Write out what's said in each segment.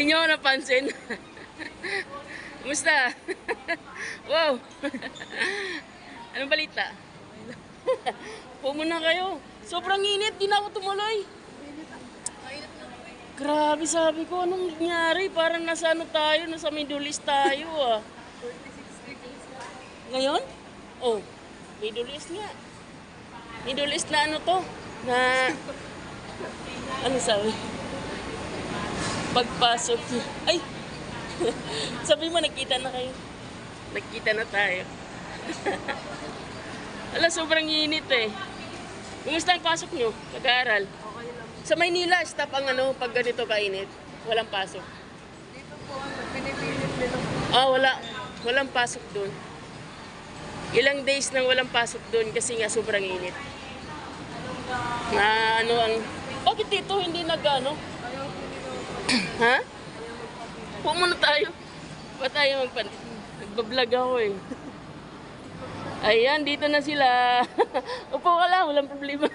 Hindi nyo ako napansin. Kumusta? Wow! Anong balita? Pumuna kayo. Sobrang init, di na ako tumuloy. Grabe, sabi ko, anong nangyari? Parang nasa ano tayo, nasa Middle East tayo ah. 46 degrees. Ngayon? Oh, Middle East nga. Middle East na ano to? Na, ano sabi? Pagpasok. Ay! Sabi mo, nakita na kayo. Nakita na tayo. Ala, sobrang init eh. Kumusta ang pasok nyo? Pag-aaral? Okay lang. Sa Maynila, stop ang ano, pag ganito kainit. Walang pasok. Dito po, pinipilit nila. Ah, wala. Walang pasok doon. Ilang days nang walang pasok doon kasi nga sobrang init. Na ano ang... Bakit dito hindi nag-ano? Ayaw po nila. Ha? Huwag muna tayo. Ba tayo nagbablog ako eh. Ayan, dito na sila. Upo ka lang, walang problema.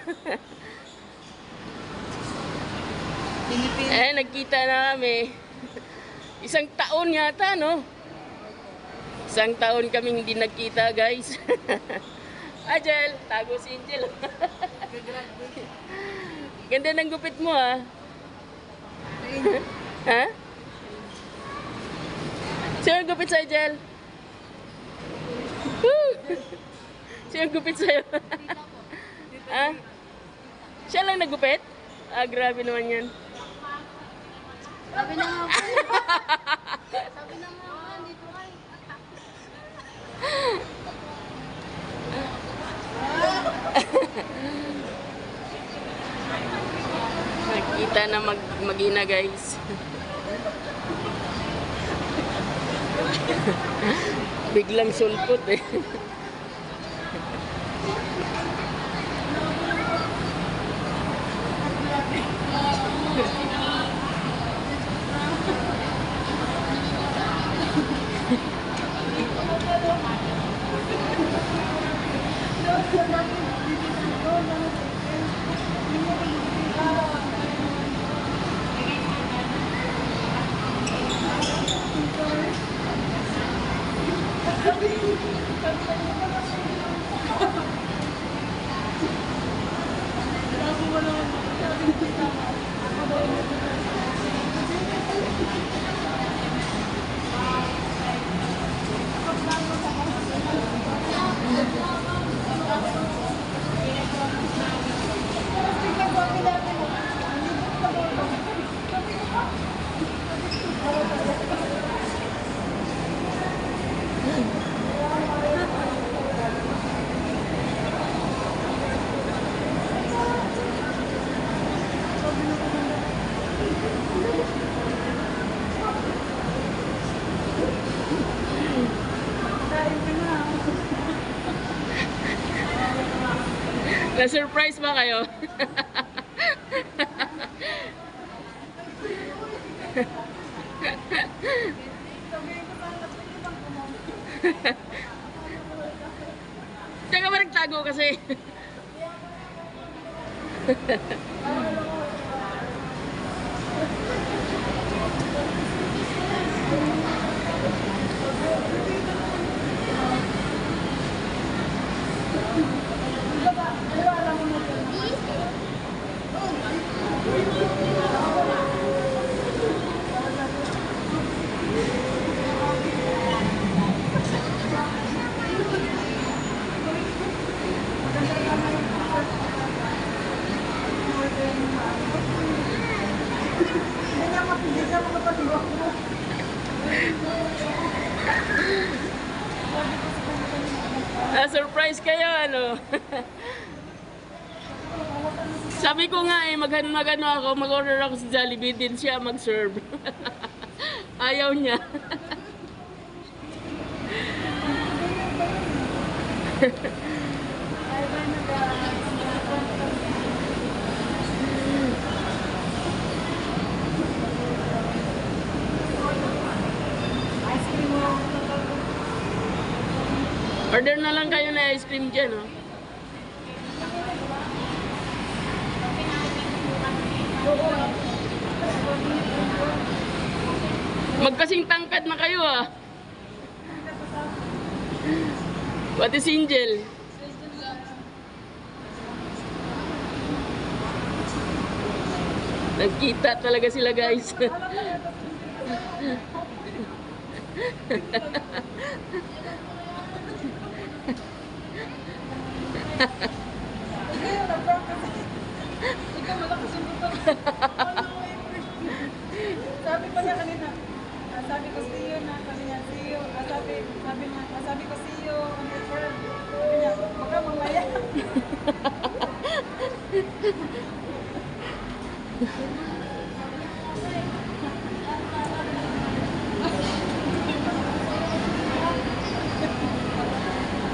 Pinipilit. Eh, nagkita na kami. Isang taon yata, no? Isang taon kaming hindi nagkita, guys. Angel, tago si Angel. Gagraduate. Ganda ng gupit mo, ah. Ha? Sino ang gupit sa'yo, Angel? Woo! Sino ang gupit sa'yo? Ha? Siya lang nagupit? Ah, grabe naman yan. Sabi na nga po. Sabi na nga po, dito kayo. Nakita na mag-ina, guys. Biglang sulpot eh. Na-surprise ba kayo? Tsaka ba nagtago kasi? Na-surprise kayo, ano? Sabi ko nga eh, mag-ano ako, mag-order ako sa Jollibee, din siya mag-serve. Ayaw niya. Order na lang kayo na ice cream dyan, oh. Magkasing tangkad na kayo ah. Pati si Angel. Nagkita talaga sila guys. Ikaw malakas yung buto. Sabi pa niya kanina, sabi ko see you na, sabi niya see you, sabi ko see you on your firm. Sabi niya, baka mamaya.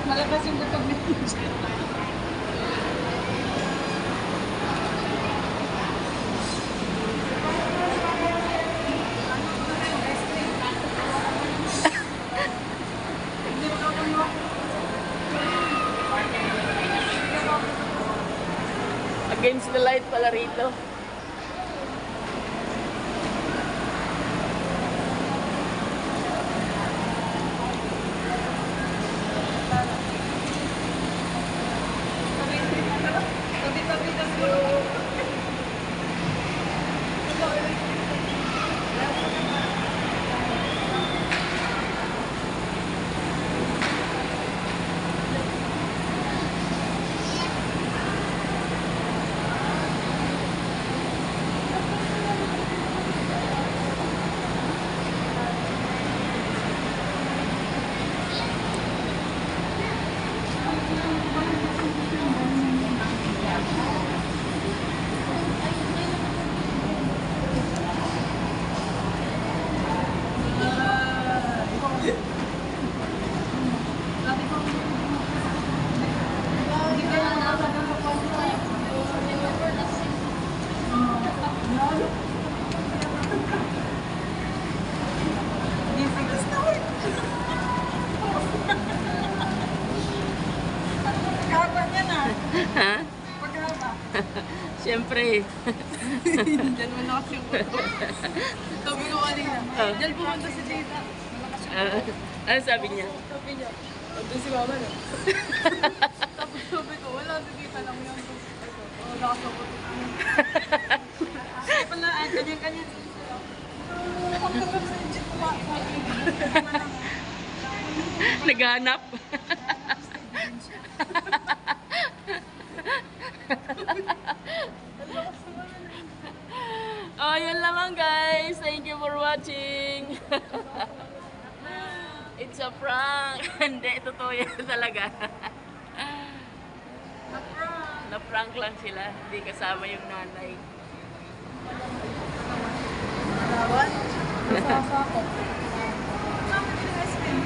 Malakas yung butog niya. Against the light pala rito. Tabi-tabi na siguro. Ha? Pagkaba. Siyempre. Diyan mo na kasi yung buto. Sabi ko kanina. Diyan pumunta si Tita. Ano sabi niya? Sabi niya, nandun si Mama na. Tapos sabi ko, wala si Tita lang yun. Wala ka sa buto. Kaya pala, kanya-kanya. Pagkabab sa jeep ko ba? Naghanap. Oh, yun lamang guys. Thank you for watching. It's a prank. Hindi, totoo yan talaga. Na-prank lang sila. Hindi kasama yung nanay. Alawan? Masasa ako. Sabi ko yung ice cream.